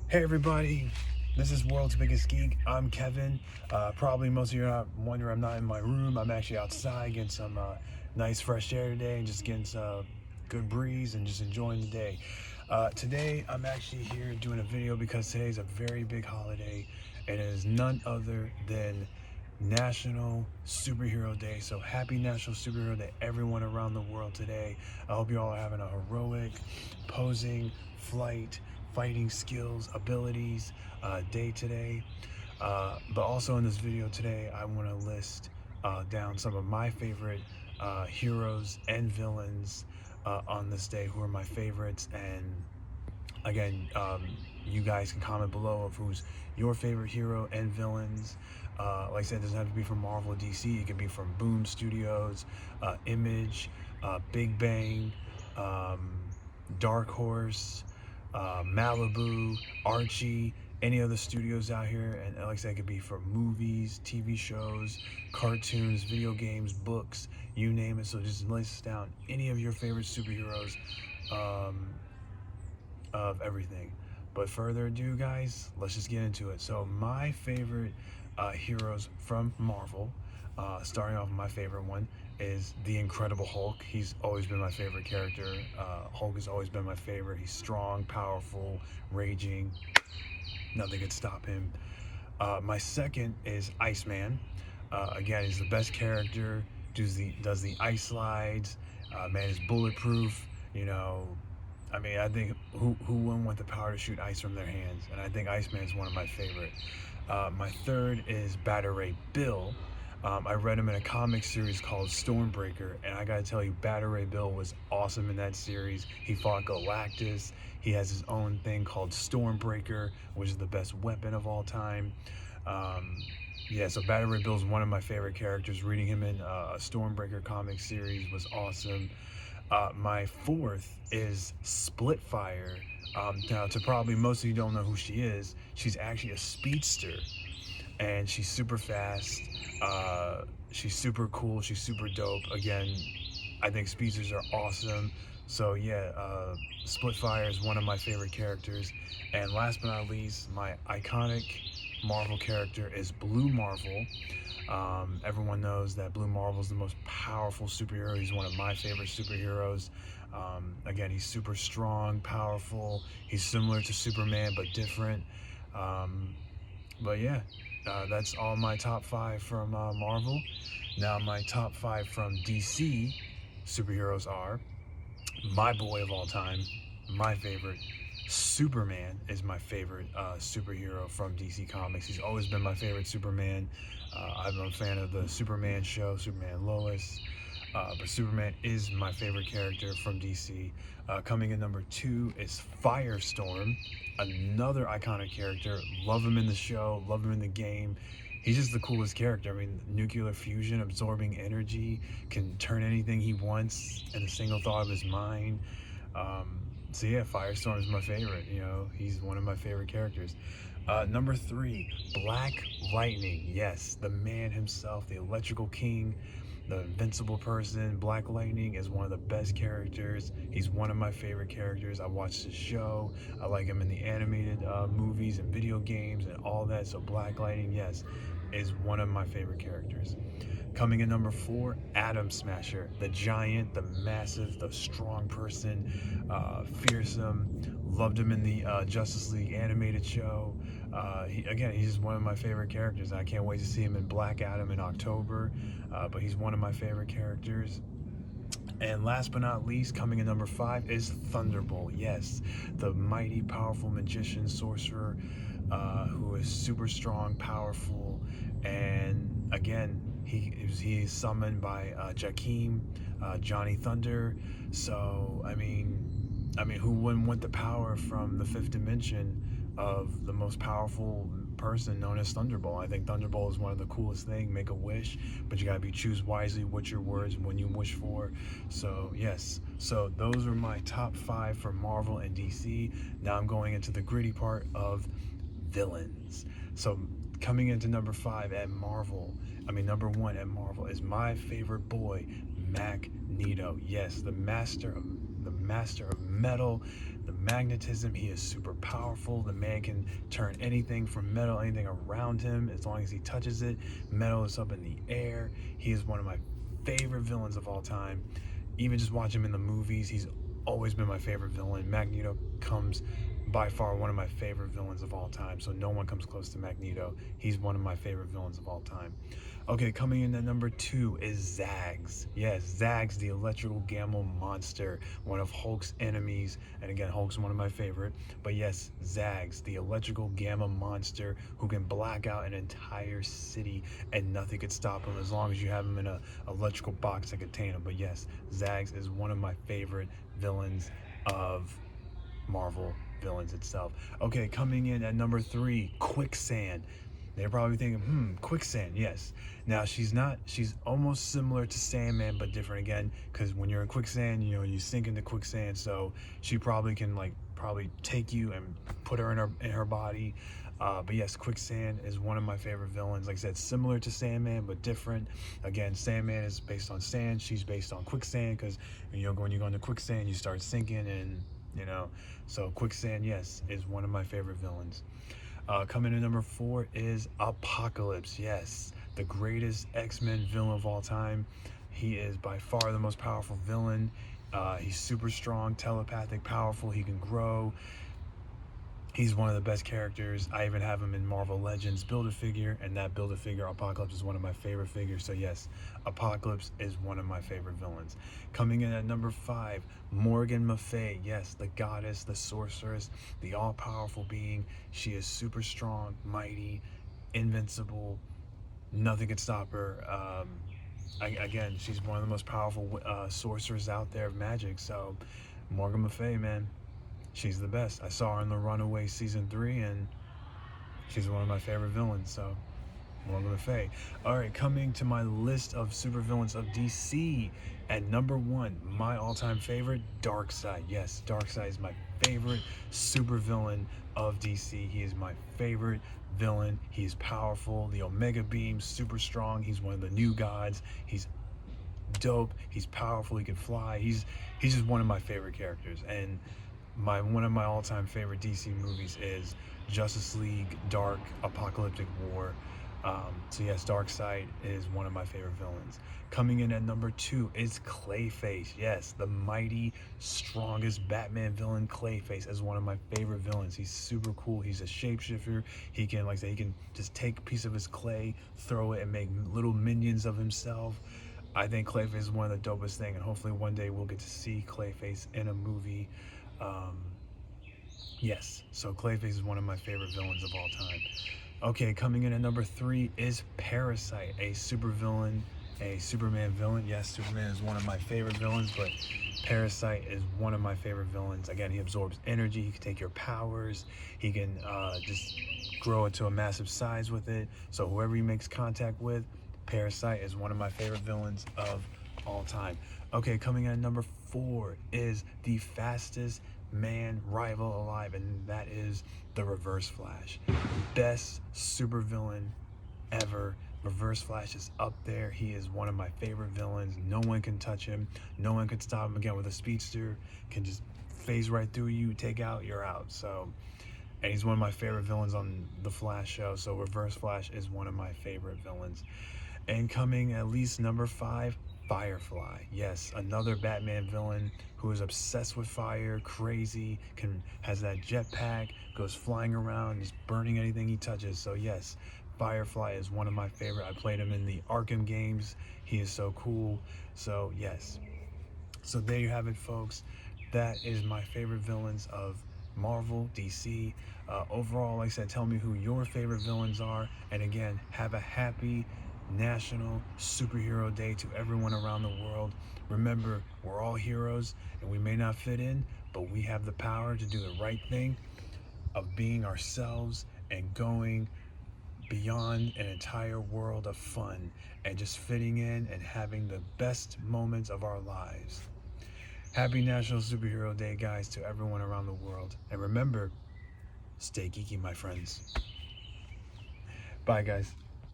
Hey everybody, this is World's Biggest Geek. I'm Kevin. Probably most of you are wondering I'm not in my room. I'm actually outside getting some nice fresh air today and just getting some good breeze and just enjoying the day. Today I'm actually here doing a video because today's a very big holiday and it is none other than National Superhero Day. So happy National Superhero Day, everyone around the world today. I hope you all are having a heroic, posing, flight, fighting skills, abilities day today. But also in this video today, I want to list down some of my favorite heroes and villains on this day who are my favorites. And again, you guys can comment below of who's your favorite hero and villains. Like I said, it doesn't have to be from Marvel or DC. It could be from Boom Studios, Image, Big Bang, um, Dark Horse, Malibu, Archie, any other studios out here. And like I said, it could be from movies, TV shows, cartoons, video games, books, you name it. So just list down any of your favorite superheroes. Um, of everything. But further ado, guys, let's just get into it. So my favorite heroes from Marvel, starting off, my favorite one is the Incredible Hulk. He's always been my favorite character. Hulk has always been my favorite. He's strong, powerful, raging. Nothing could stop him. My second is Iceman. Again, he's the best character. Does the ice slides. Man is bulletproof. You know, I mean, I think who wouldn't want the power to shoot ice from their hands? And I think Iceman is one of my favorite. My third is Batter Ray Bill. I read him in a comic series called Stormbreaker, and I gotta tell you, Batter Ray Bill was awesome in that series. He fought Galactus. He has his own thing called Stormbreaker, which is the best weapon of all time. Um, yeah, so Batter Ray Bill is one of my favorite characters. Reading him in a Stormbreaker comic series was awesome. My fourth is Splitfire. Now, to probably most of you don't know who she is, she's actually a speedster, and she's super fast. She's super cool. She's super dope. Again, I think speedsters are awesome. So yeah, Splitfire is one of my favorite characters. And last but not least, my iconic Marvel character is Blue Marvel. Everyone knows that Blue Marvel is the most powerful superhero. He's one of my favorite superheroes. Again, he's super strong, powerful. He's similar to Superman, but different. Um, but yeah, that's all my top five from Marvel. Now, my top five from DC superheroes are my boy of all time, my favorite. Superman is my favorite superhero from DC Comics. He's always been my favorite Superman. I'm a fan of the Superman show, Superman Lois. But Superman is my favorite character from DC. Coming in number two is Firestorm, another iconic character. Love him in the show, love him in the game. He's just the coolest character. I mean, nuclear fusion, absorbing energy, can turn anything he wants in a single thought of his mind. So yeah, Firestorm is my favorite. You know, he's one of my favorite characters. Number three, Black Lightning. Yes, the man himself, the Electrical King, the invincible person. Black Lightning is one of the best characters. He's one of my favorite characters. I watched his show. I like him in the animated movies and video games and all that. So Black Lightning, yes, is one of my favorite characters. Coming in number four, Atom Smasher, the giant, the massive, the strong person, fearsome. Loved him in the Justice League animated show. He's just one of my favorite characters. I can't wait to see him in Black Adam in October. But he's one of my favorite characters. And last but not least, coming in number five is Thunderbolt. Yes, the mighty, powerful magician, sorcerer, who is super strong, powerful, and again, he is summoned by Jakeem, Johnny Thunder. So who wouldn't want the power from the fifth dimension of the most powerful person known as Thunderbolt? I think Thunderbolt is one of the coolest things. Make a wish, but you gotta choose wisely what your words when you wish for. So yes, so those are my top five for Marvel and DC. Now I'm going into the gritty part of villains. So coming into number one at Marvel is my favorite boy, Magneto. Yes, the master of metal, the magnetism. He is super powerful. The man can turn anything from metal, anything around him, as long as he touches it. Metal is up in the air. He is one of my favorite villains of all time. Even just watch him in the movies, he's always been my favorite villain. Magneto comes by far one of my favorite villains of all time, so no one comes close to Magneto. He's one of my favorite villains of all time. Okay, coming in at number 2 is Zags. Yes, Zags, the electrical gamma monster, one of Hulk's enemies. And again, Hulk's one of my favorite. But yes, Zags, the electrical gamma monster who can black out an entire city and nothing could stop him as long as you have him in a electrical box that contain him. But yes, Zags is one of my favorite villains of Marvel villains itself. Okay, coming in at number 3, Quicksand. They're probably thinking, Quicksand, yes. Now, she's almost similar to Sandman, but different again, because when you're in quicksand, you sink into quicksand, so she probably can, probably take you and put her in her body. But yes, Quicksand is one of my favorite villains. Like I said, similar to Sandman, but different. Again, Sandman is based on sand, she's based on quicksand, because, when you go into quicksand, you start sinking, and, so Quicksand, yes, is one of my favorite villains. Coming in number 4 is Apocalypse. Yes, the greatest X-Men villain of all time. He is by far the most powerful villain. He's super strong, telepathic, powerful. He can grow. He's one of the best characters. I even have him in Marvel Legends Build-A-Figure, and that Build-A-Figure, Apocalypse, is one of my favorite figures. So yes, Apocalypse is one of my favorite villains. Coming in at number 5, Morgan Le Fay. Yes, the goddess, the sorceress, the all-powerful being. She is super strong, mighty, invincible. Nothing can stop her. Again, she's one of the most powerful sorcerers out there of magic. So Morgan Le Fay, man. She's the best. I saw her in The Runaway season 3, and she's one of my favorite villains. So, Morgan Le Fay. All right, coming to my list of supervillains of DC. At number 1, my all-time favorite, Darkseid. Yes, Darkseid is my favorite supervillain of DC. He is my favorite villain. He is powerful. The Omega Beam, super strong. He's one of the new gods. He's dope. He's powerful. He can fly. He's just one of my favorite characters. And one of my all-time favorite DC movies is Justice League Dark Apocalyptic War. So yes, Darkseid is one of my favorite villains. Coming in at number 2 is Clayface. Yes, the mighty, strongest Batman villain. Clayface is one of my favorite villains. He's super cool. He's a shapeshifter. He can, like I say, he can just take a piece of his clay, throw it, and make little minions of himself. I think Clayface is one of the dopest things, and hopefully one day we'll get to see Clayface in a movie. Yes, so Clayface is one of my favorite villains of all time. Okay, coming in at number 3 is Parasite, a supervillain, a Superman villain. Yes, Superman is one of my favorite villains, but Parasite is one of my favorite villains. Again, he absorbs energy, he can take your powers, he can just grow into a massive size with it. So whoever he makes contact with, Parasite is one of my favorite villains of all time. Okay, coming in at number 4 is the fastest man rival alive, and that is the Reverse Flash. Best supervillain ever. Reverse Flash is up there. He is one of my favorite villains. No one can touch him. No one can stop him. Again, with a speedster, can just phase right through you, take out, you're out. So, and he's one of my favorite villains on the Flash show. So Reverse Flash is one of my favorite villains. And coming at least number 5, Firefly. Yes, another Batman villain who is obsessed with fire, crazy, has that jetpack, goes flying around, just burning anything he touches. So yes, Firefly is one of my favorite. I played him in the Arkham games. He is so cool. So yes. So there you have it, folks. That is my favorite villains of Marvel, DC. Overall, like I said, tell me who your favorite villains are. And again, have a happy National Superhero Day to everyone around the world. Remember, we're all heroes, and we may not fit in, but we have the power to do the right thing of being ourselves and going beyond an entire world of fun and just fitting in and having the best moments of our lives. Happy National Superhero Day, guys, to everyone around the world. And remember, stay geeky, my friends. Bye, guys.